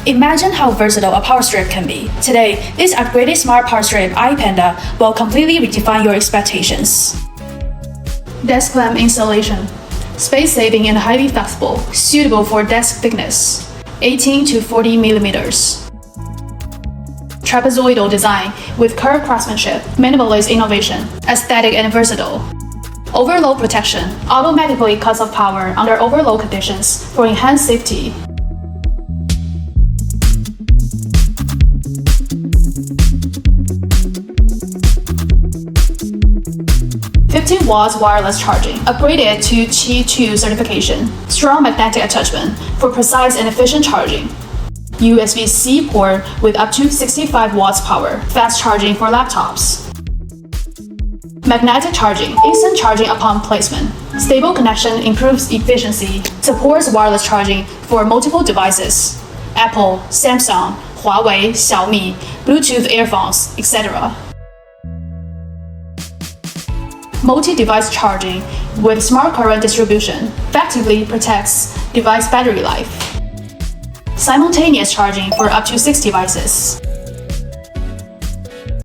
Imagine how versatile a power strip can be. Today, this upgraded smart power strip iPanda will completely redefine your expectations. Desk lamp installation. Space-saving and highly flexible, suitable for desk thickness, 18 to 40 millimeters. Trapezoidal design with curved craftsmanship, minimalist innovation, aesthetic and versatile. Overload protection automatically cuts off power under overload conditions for enhanced safety. 15 watts wireless charging, upgraded to Qi2 certification. Strong magnetic attachment for precise and efficient charging. USB-C port with up to 65 watts power, fast charging for laptops. Magnetic charging, instant charging upon placement. Stable connection improves efficiency, supports wireless charging for multiple devices. Apple, Samsung, Huawei, Xiaomi, Bluetooth earphones, etc. Multi-device charging with smart current distribution effectively protects device battery life. Simultaneous charging for up to 6 devices.